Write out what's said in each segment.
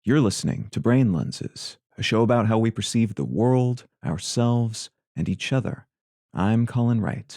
You're listening to Brain Lenses, a show about how we perceive the world, ourselves, and each other. I'm Colin Wright.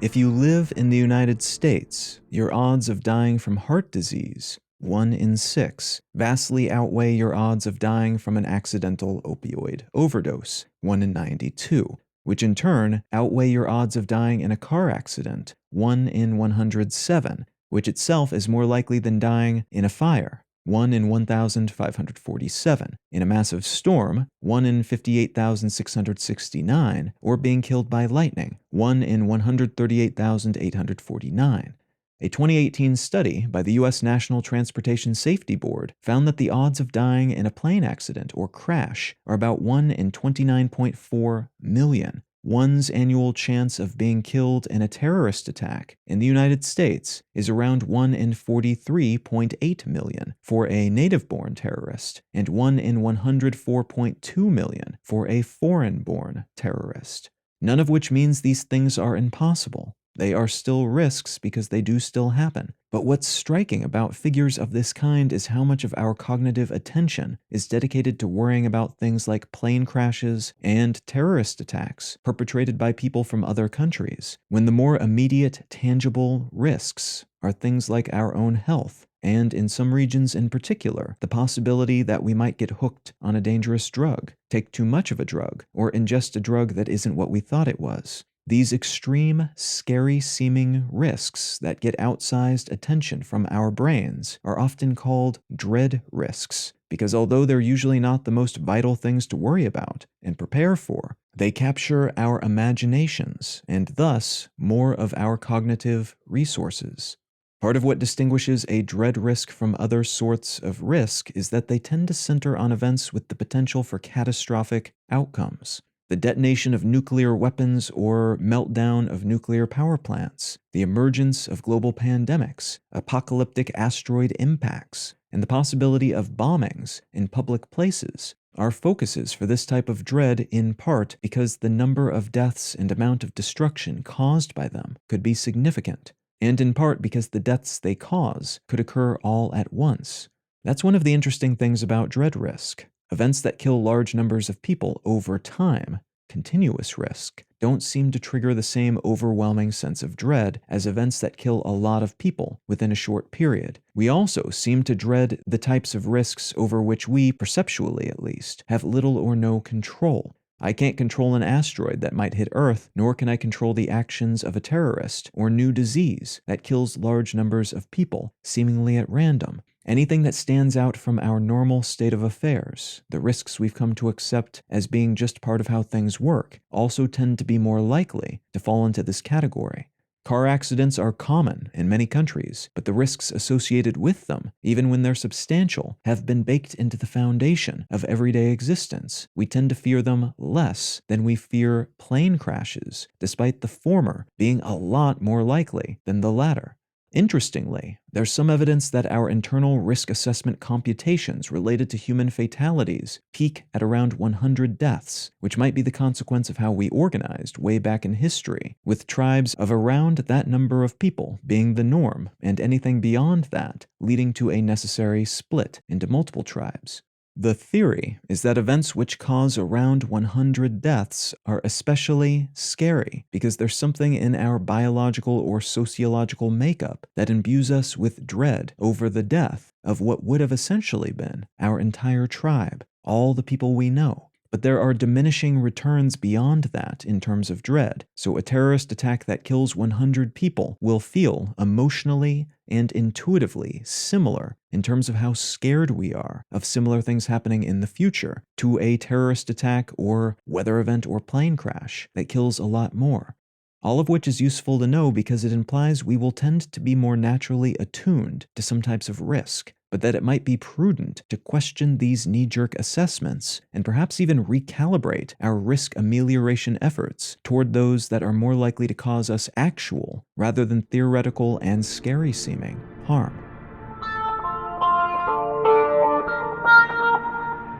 If you live in the United States, your odds of dying from heart disease, 1 in 6, vastly outweigh your odds of dying from an accidental opioid overdose, 1 in 92, which in turn outweigh your odds of dying in a car accident, 1 in 107, which itself is more likely than dying in a fire, 1 in 1,547, in a massive storm, 1 in 58,669, or being killed by lightning, 1 in 138,849. A 2018 study by the U.S. National Transportation Safety Board found that the odds of dying in a plane accident or crash are about 1 in 29.4 million. One's annual chance of being killed in a terrorist attack in the United States is around 1 in 43.8 million for a native-born terrorist and 1 in 104.2 million for a foreign-born terrorist. None of which means these things are impossible. They are still risks because they do still happen. But what's striking about figures of this kind is how much of our cognitive attention is dedicated to worrying about things like plane crashes and terrorist attacks perpetrated by people from other countries, when the more immediate, tangible risks are things like our own health, and in some regions in particular, the possibility that we might get hooked on a dangerous drug, take too much of a drug, or ingest a drug that isn't what we thought it was. These extreme, scary-seeming risks that get outsized attention from our brains are often called dread risks, because although they're usually not the most vital things to worry about and prepare for, they capture our imaginations and thus more of our cognitive resources. Part of what distinguishes a dread risk from other sorts of risk is that they tend to center on events with the potential for catastrophic outcomes. The detonation of nuclear weapons or meltdown of nuclear power plants, the emergence of global pandemics, apocalyptic asteroid impacts, and the possibility of bombings in public places are focuses for this type of dread in part because the number of deaths and amount of destruction caused by them could be significant, and in part because the deaths they cause could occur all at once. That's one of the interesting things about dread risk. Events that kill large numbers of people over time, continuous risk, don't seem to trigger the same overwhelming sense of dread as events that kill a lot of people within a short period. We also seem to dread the types of risks over which we, perceptually at least, have little or no control. I can't control an asteroid that might hit Earth, nor can I control the actions of a terrorist or new disease that kills large numbers of people, seemingly at random. Anything that stands out from our normal state of affairs, the risks we've come to accept as being just part of how things work, also tend to be more likely to fall into this category. Car accidents are common in many countries, but the risks associated with them, even when they're substantial, have been baked into the foundation of everyday existence. We tend to fear them less than we fear plane crashes, despite the former being a lot more likely than the latter. Interestingly, there's some evidence that our internal risk assessment computations related to human fatalities peak at around 100 deaths, which might be the consequence of how we organized way back in history, with tribes of around that number of people being the norm, and anything beyond that leading to a necessary split into multiple tribes. The theory is that events which cause around 100 deaths are especially scary because there's something in our biological or sociological makeup that imbues us with dread over the death of what would have essentially been our entire tribe, all the people we know. But there are diminishing returns beyond that in terms of dread, so a terrorist attack that kills 100 people will feel emotionally and intuitively similar in terms of how scared we are of similar things happening in the future to a terrorist attack or weather event or plane crash that kills a lot more. All of which is useful to know because it implies we will tend to be more naturally attuned to some types of risk, but that it might be prudent to question these knee-jerk assessments and perhaps even recalibrate our risk amelioration efforts toward those that are more likely to cause us actual, rather than theoretical and scary-seeming, harm.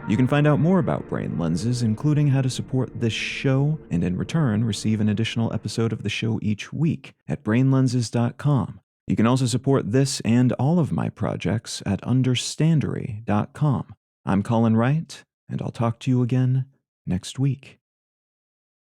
You can find out more about brain lenses, including how to support this show, and in return receive an additional episode of the show each week at brainlenses.com. You can also support this and all of my projects at understandery.com. I'm Colin Wright, and I'll talk to you again next week.